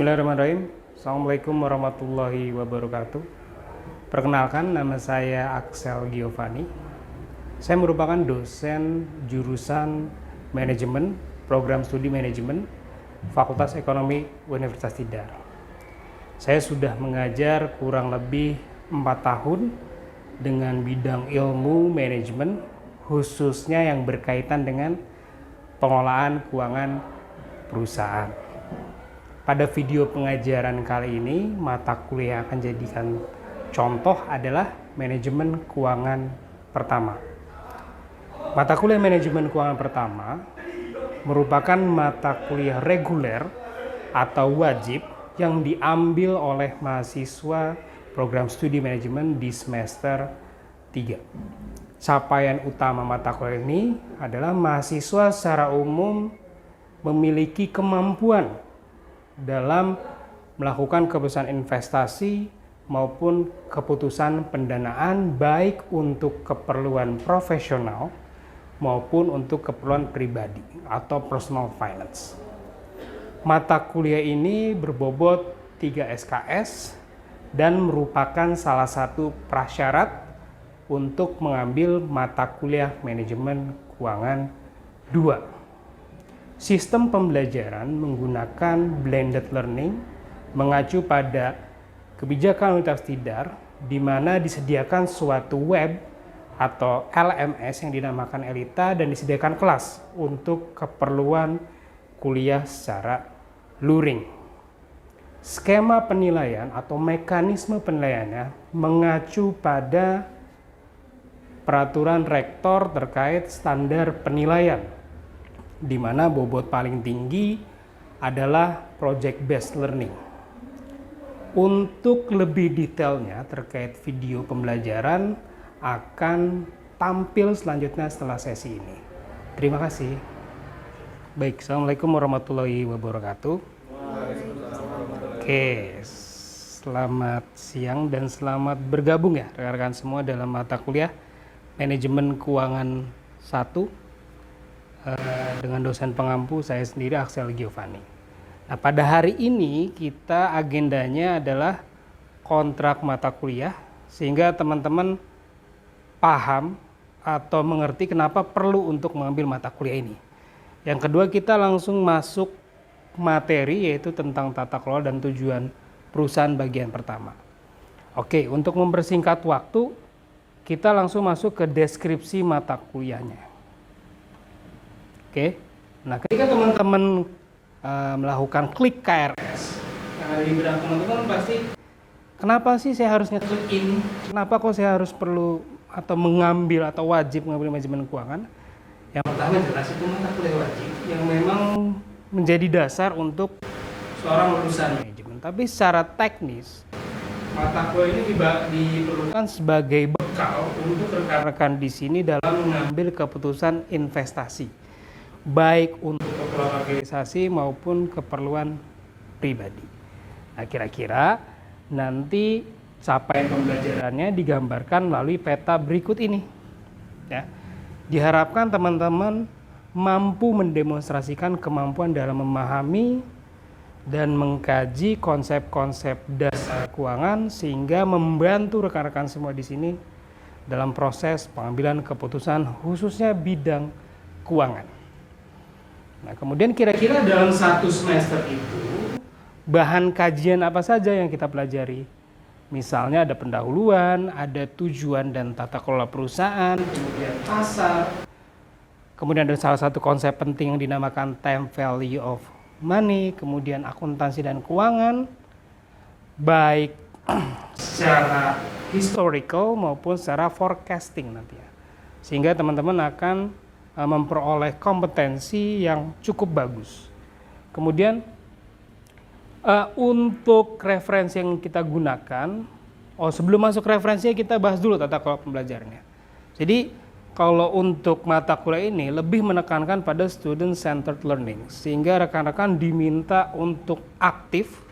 Bismillahirrahmanirrahim. Assalamualaikum warahmatullahi wabarakatuh. Perkenalkan, nama saya Axel Giovanni. Saya merupakan dosen jurusan manajemen, program studi manajemen, Fakultas Ekonomi Universitas Tidar. Saya sudah mengajar kurang lebih 4 tahun dengan bidang ilmu manajemen, khususnya yang berkaitan dengan pengelolaan keuangan perusahaan. Pada video pengajaran kali ini, mata kuliah yang akan jadikan contoh adalah manajemen keuangan pertama. Mata kuliah manajemen keuangan pertama merupakan mata kuliah reguler atau wajib yang diambil oleh mahasiswa program studi manajemen di semester 3. Capaian utama mata kuliah ini adalah mahasiswa secara umum memiliki kemampuan dalam melakukan keputusan investasi maupun keputusan pendanaan baik untuk keperluan profesional maupun untuk keperluan pribadi atau personal finance. Mata kuliah ini berbobot 3 SKS dan merupakan salah satu prasyarat untuk mengambil mata kuliah manajemen keuangan 2. Sistem pembelajaran menggunakan blended learning mengacu pada kebijakan Universitas Tidar, di mana disediakan suatu web atau LMS yang dinamakan Elita dan disediakan kelas untuk keperluan kuliah secara luring. Skema penilaian atau mekanisme penilaiannya mengacu pada peraturan rektor terkait standar penilaian, di mana bobot paling tinggi adalah project based learning. Untuk lebih detailnya terkait video pembelajaran akan tampil selanjutnya setelah sesi ini. Terima kasih. Baik, Assalamualaikum warahmatullahi wabarakatuh. Oke, selamat siang dan selamat bergabung ya rekan-rekan semua dalam mata kuliah Manajemen Keuangan 1 dengan dosen pengampu saya sendiri Axel Giovanni. Nah, pada hari ini kita agendanya adalah kontrak mata kuliah sehingga teman-teman paham atau mengerti kenapa perlu untuk mengambil mata kuliah ini. Yang kedua, kita langsung masuk materi yaitu tentang tata kelola dan tujuan perusahaan bagian pertama. Oke, untuk mempersingkat waktu, kita langsung masuk ke deskripsi mata kuliahnya. Oke, nah ketika teman-teman melakukan klik KRS, yang ada di benak teman-teman pasti, kenapa sih saya harus ngeklik ini? Kenapa kok saya harus perlu atau mengambil atau wajib mengambil manajemen keuangan? Yang pertama jelas itu mata kuliah wajib yang memang menjadi dasar untuk seorang lulusan manajemen. Tapi secara teknis, mata kuliah ini diperlukan sebagai bekal untuk rekan-rekan di sini dalam mengambil keputusan investasi, baik untuk keperluan organisasi maupun keperluan pribadi. Nah, kira-kira nanti capaian pembelajarannya digambarkan melalui peta berikut ini. Ya. Diharapkan teman-teman mampu mendemonstrasikan kemampuan dalam memahami dan mengkaji konsep-konsep dasar keuangan sehingga membantu rekan-rekan semua di sini dalam proses pengambilan keputusan khususnya bidang keuangan. Nah, kemudian kira-kira dalam satu semester itu bahan kajian apa saja yang kita pelajari? Misalnya ada pendahuluan, ada tujuan dan tata kelola perusahaan, kemudian pasar, kemudian ada salah satu konsep penting yang dinamakan time value of money, kemudian akuntansi dan keuangan, baik secara historical maupun secara forecasting nanti ya. Sehingga teman-teman akan memperoleh kompetensi yang cukup bagus. Kemudian untuk referensi yang kita gunakan, sebelum masuk referensinya kita bahas dulu tata kelola pembelajarannya. Jadi kalau untuk mata kuliah ini lebih menekankan pada student centered learning, sehingga rekan-rekan diminta untuk aktif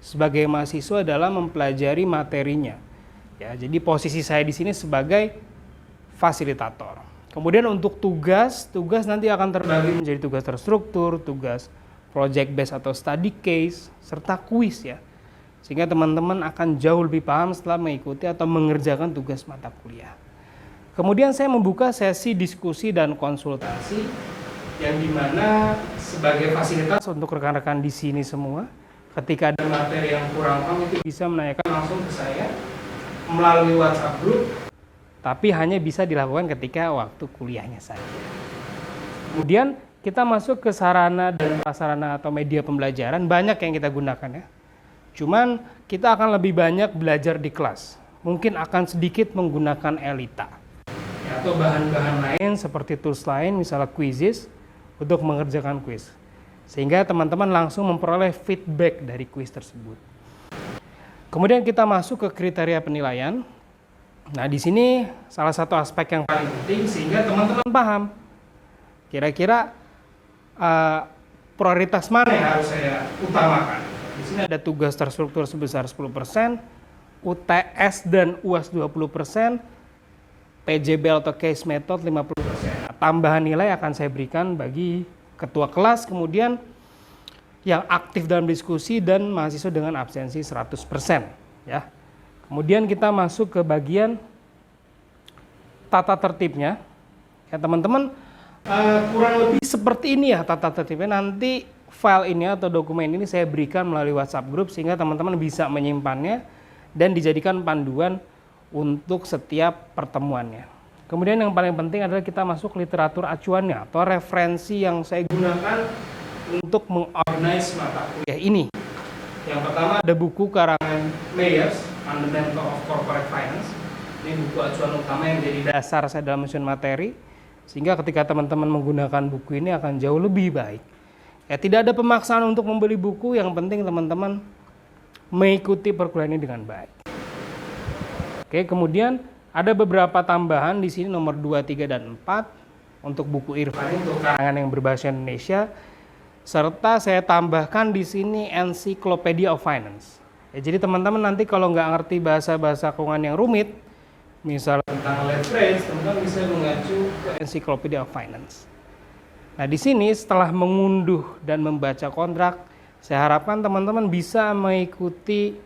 sebagai mahasiswa dalam mempelajari materinya. Ya, jadi posisi saya di sini sebagai fasilitator. Kemudian untuk tugas nanti akan terbagi menjadi tugas terstruktur, tugas project based atau study case, serta kuis ya. Sehingga teman-teman akan jauh lebih paham setelah mengikuti atau mengerjakan tugas mata kuliah. Kemudian saya membuka sesi diskusi dan konsultasi yang dimana sebagai fasilitas untuk rekan-rekan di sini semua, ketika ada materi yang kurang paham itu bisa menanyakan langsung ke saya melalui WhatsApp group, tapi hanya bisa dilakukan ketika waktu kuliahnya saja. Kemudian kita masuk ke sarana dan prasarana atau media pembelajaran, banyak yang kita gunakan ya. Cuman kita akan lebih banyak belajar di kelas. Mungkin akan sedikit menggunakan Elita. Ya, atau bahan-bahan lain seperti tools lain, misalnya quizzes, untuk mengerjakan quiz. Sehingga teman-teman langsung memperoleh feedback dari quiz tersebut. Kemudian kita masuk ke kriteria penilaian. Nah, di sini salah satu aspek yang paling penting sehingga teman-teman paham kira-kira prioritas mana yang harus saya utamakan. Di sini ada tugas terstruktur sebesar 10%, UTS dan UAS 20%, PJBL atau case method 50%. Nah, tambahan nilai akan saya berikan bagi ketua kelas, kemudian yang aktif dalam diskusi dan mahasiswa dengan absensi 100%. Ya. Kemudian kita masuk ke bagian tata tertibnya. Ya teman-teman, kurang lebih seperti ini ya tata tertibnya. Nanti file ini atau dokumen ini saya berikan melalui WhatsApp group sehingga teman-teman bisa menyimpannya dan dijadikan panduan untuk setiap pertemuannya. Kemudian yang paling penting adalah kita masuk literatur acuannya atau referensi yang saya gunakan untuk mengorganize mata kuliah ini. Yang pertama ada buku karangan Meyers, Fundamental of Corporate Finance. Ini buku acuan utama yang jadi dasar saya dalam menyusun materi. Sehingga ketika teman-teman menggunakan buku ini akan jauh lebih baik. Ya, tidak ada pemaksaan untuk membeli buku, yang penting teman-teman mengikuti perkuliahan ini dengan baik. Oke, kemudian ada beberapa tambahan di sini nomor 2, 3, dan 4 untuk buku Irfani untuk karangan yang berbahasa Indonesia. Serta saya tambahkan di sini Encyclopedia of Finance. Ya, jadi teman-teman nanti kalau nggak ngerti bahasa-bahasa keuangan yang rumit, misalnya tentang leverage, teman-teman bisa mengacu ke Encyclopedia of Finance. Nah, di sini setelah mengunduh dan membaca kontrak, saya harapkan teman-teman bisa mengikuti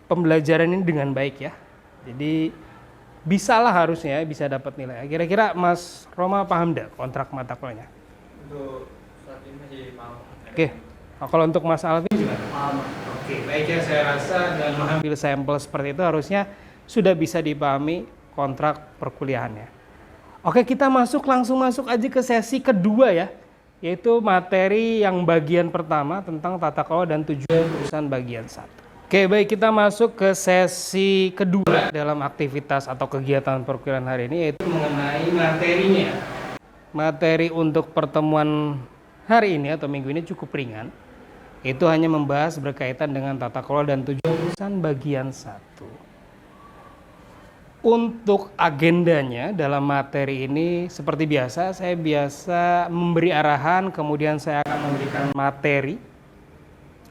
pembelajaran ini dengan baik ya. Jadi bisalah harusnya bisa dapat nilai. Kira-kira Mas Roma paham nggak kontrak mata kuliahnya? Untuk saat ini masih paham. Oke. Nah, kalau untuk Mas Alvin juga paham. Oke, baiknya saya rasa dengan mengambil sampel seperti itu harusnya sudah bisa dipahami kontrak perkuliahannya. Oke, kita langsung masuk aja ke sesi kedua ya, yaitu materi yang bagian pertama tentang tata kelola dan tujuan perusahaan bagian 1. Oke, baik, kita masuk ke sesi kedua dalam aktivitas atau kegiatan perkuliahan hari ini, yaitu mengenai materinya. Materi untuk pertemuan hari ini atau minggu ini cukup ringan. Itu hanya membahas berkaitan dengan tata kelola dan tujuan perusahaan bagian 1. Untuk agendanya dalam materi ini seperti biasa, saya biasa memberi arahan, kemudian saya akan memberikan materi.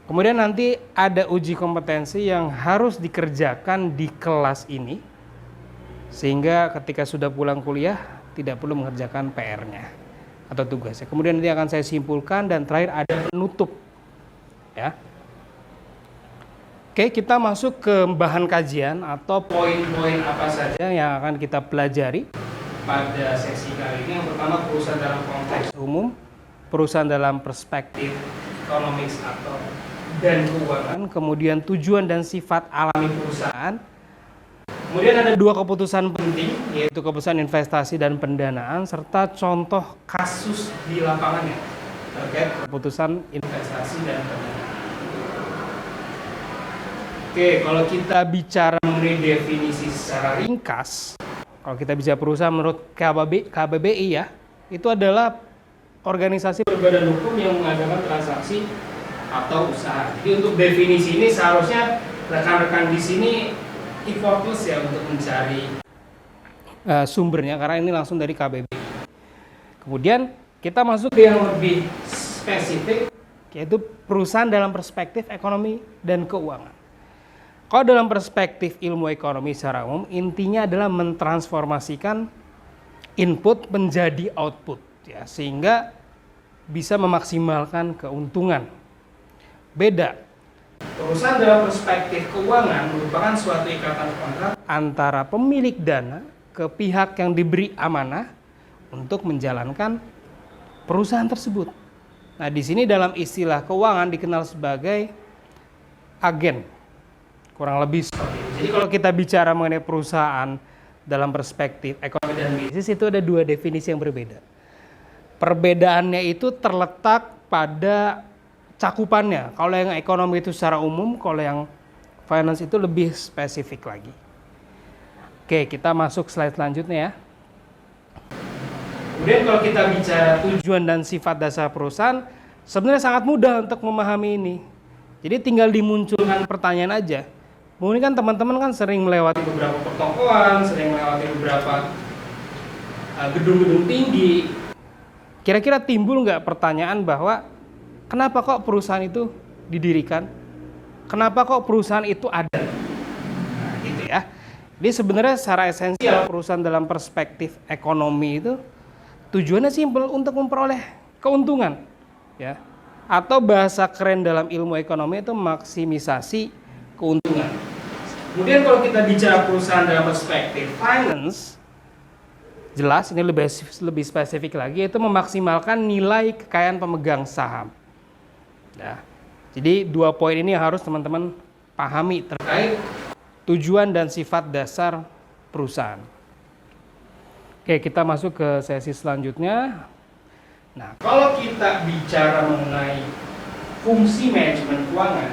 Kemudian nanti ada uji kompetensi yang harus dikerjakan di kelas ini. Sehingga ketika sudah pulang kuliah tidak perlu mengerjakan PR-nya atau tugasnya. Kemudian nanti akan saya simpulkan dan terakhir ada penutup. Ya. Oke, kita masuk ke bahan kajian atau poin-poin apa saja yang akan kita pelajari pada sesi kali ini. Yang pertama, perusahaan dalam konteks umum, perusahaan dalam perspektif ekonomis atau dan keuangan, kemudian tujuan dan sifat alami perusahaan. Kemudian ada 2 keputusan penting, yaitu keputusan investasi dan pendanaan, serta contoh kasus di lapangannya terkait keputusan investasi dan pendanaan. Oke, kalau kita bicara mengenai definisi secara ringkas, kalau kita bicara perusahaan menurut KBBI ya, itu adalah organisasi berbadan hukum yang mengadakan transaksi atau usaha. Jadi untuk definisi ini seharusnya rekan-rekan di sini effortless ya untuk mencari sumbernya karena ini langsung dari KBBI. Kemudian kita masuk ke yang lebih spesifik, yaitu perusahaan dalam perspektif ekonomi dan keuangan. Kalau dalam perspektif ilmu ekonomi secara umum, intinya adalah mentransformasikan input menjadi output, ya, sehingga bisa memaksimalkan keuntungan. Beda. Perusahaan dalam perspektif keuangan merupakan suatu ikatan kontrak antara pemilik dana ke pihak yang diberi amanah untuk menjalankan perusahaan tersebut. Nah, di sini dalam istilah keuangan dikenal sebagai agen. Kurang lebih seperti itu. Jadi kalau kita bicara mengenai perusahaan dalam perspektif ekonomi dan bisnis itu ada dua definisi yang berbeda. Perbedaannya itu terletak pada cakupannya. Kalau yang ekonomi itu secara umum, kalau yang finance itu lebih spesifik lagi. Oke, kita masuk slide selanjutnya ya. Kemudian kalau kita bicara tujuan dan sifat dasar perusahaan, sebenarnya sangat mudah untuk memahami ini. Jadi tinggal dimunculkan pertanyaan aja. Mungkin kan teman-teman kan sering melewati beberapa pertokoan, sering melewati beberapa gedung-gedung tinggi. Kira-kira timbul nggak pertanyaan bahwa kenapa kok perusahaan itu didirikan? Kenapa kok perusahaan itu ada? Nah, gitu ya. Jadi sebenarnya secara esensial perusahaan dalam perspektif ekonomi itu tujuannya simpel untuk memperoleh keuntungan, ya. Atau bahasa keren dalam ilmu ekonomi itu maksimisasi keuntungan. Kemudian kalau kita bicara perusahaan dalam perspektif finance, jelas ini lebih spesifik lagi, itu memaksimalkan nilai kekayaan pemegang saham. Nah, jadi dua poin ini yang harus teman-teman pahami terkait tujuan dan sifat dasar perusahaan. Oke, kita masuk ke sesi selanjutnya. Nah, kalau kita bicara mengenai fungsi manajemen keuangan,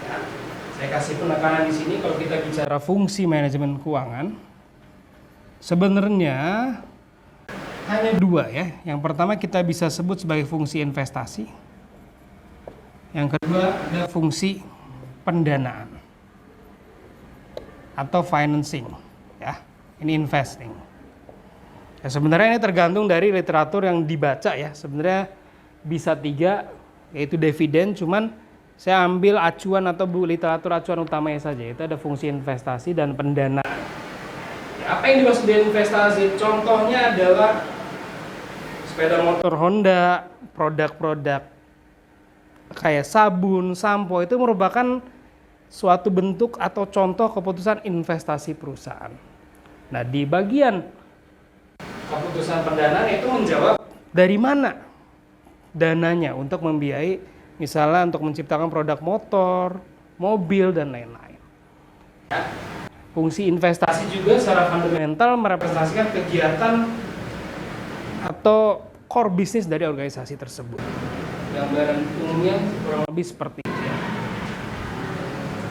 ya, saya kasih penekanan di sini kalau kita bicara fungsi manajemen keuangan, sebenarnya hanya dua ya. Yang pertama kita bisa sebut sebagai fungsi investasi. Yang kedua ada fungsi pendanaan atau financing, ya. Ini investing. Ya, sebenarnya ini tergantung dari literatur yang dibaca ya. Sebenarnya bisa tiga, yaitu dividen. Cuman saya ambil acuan atau literatur acuan utamanya saja. Itu ada fungsi investasi dan pendanaan. Ya, apa yang dimaksud dengan investasi? Contohnya adalah sepeda motor Honda, produk-produk kayak sabun, sampo itu merupakan suatu bentuk atau contoh keputusan investasi perusahaan. Nah, di bagian keputusan pendanaan itu menjawab dari mana dananya untuk membiayai misalnya untuk menciptakan produk motor, mobil, dan lain-lain. Ya. Fungsi investasi juga secara fundamental merepresentasikan kegiatan atau core bisnis dari organisasi tersebut. Gambaran umumnya kurang lebih seperti itu ya.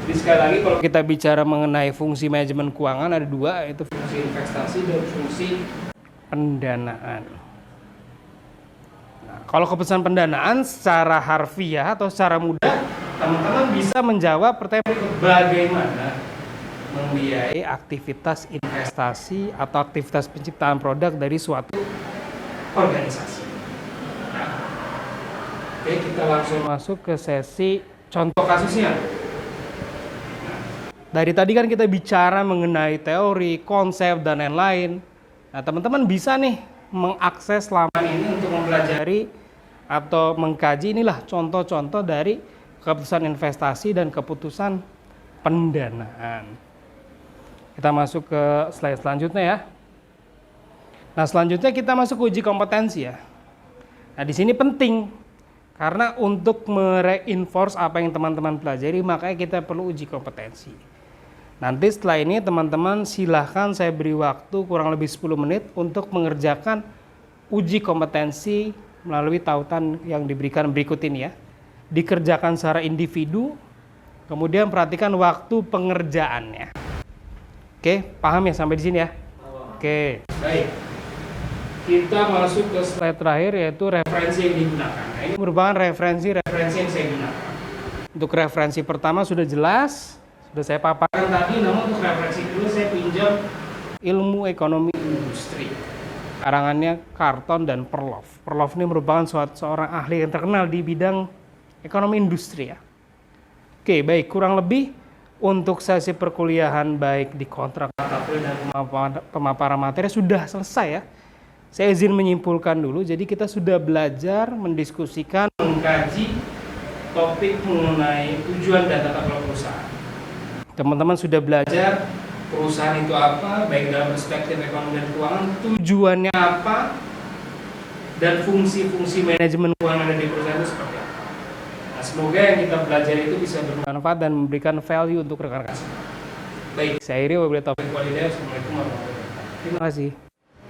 Jadi sekali lagi kalau kita bicara mengenai fungsi manajemen keuangan ada dua, yaitu fungsi investasi dan fungsi pendanaan. Nah, kalau keputusan pendanaan secara harfiah atau secara mudah, teman-teman bisa menjawab pertanyaan berikut, bagaimana membiayai aktivitas investasi atau aktivitas penciptaan produk dari suatu organisasi. Nah, oke, kita langsung masuk ke sesi contoh kasusnya. Nah, dari tadi kan kita bicara mengenai teori, konsep, dan lain-lain. Nah, teman-teman bisa nih mengakses laman ini untuk mempelajari atau mengkaji inilah contoh-contoh dari keputusan investasi dan keputusan pendanaan. Kita masuk ke slide selanjutnya ya. Nah, selanjutnya kita masuk uji kompetensi ya. Nah, di sini penting karena untuk mereinforce apa yang teman-teman pelajari, makanya kita perlu uji kompetensi. Nanti setelah ini teman-teman silahkan saya beri waktu kurang lebih 10 menit untuk mengerjakan uji kompetensi melalui tautan yang diberikan berikut ini ya. Dikerjakan secara individu, kemudian perhatikan waktu pengerjaannya. Oke, paham ya sampai di sini ya? Oke, baik. Kita masuk ke slide terakhir yaitu referensi yang digunakan. Nah, ini merupakan referensi yang saya gunakan. Untuk referensi pertama sudah jelas, sudah saya paparkan tadi, namun untuk referensi kedua saya pinjam Ilmu Ekonomi Industri. Karangannya Carton dan Perloff. Perloff ini merupakan seorang ahli yang terkenal di bidang ekonomi industri ya. Oke, baik, kurang lebih untuk sesi perkuliahan baik di kontrak mata kuliah dan pemaparan materi sudah selesai ya. Saya izin menyimpulkan dulu, jadi kita sudah belajar, mendiskusikan, mengkaji topik mengenai tujuan dan tata kelola perusahaan. Teman-teman sudah belajar perusahaan itu apa, baik dalam perspektif ekonomi dan keuangan, tujuannya apa, dan fungsi-fungsi manajemen keuangan ada di perusahaan itu seperti apa. Nah, semoga yang kita belajar itu bisa bermanfaat dan memberikan value untuk rekan-rekan. Baik, saya Iri, wabillahi taufiq walhidayah. Assalamualaikum warahmatullahi wabarakatuh. Terima kasih.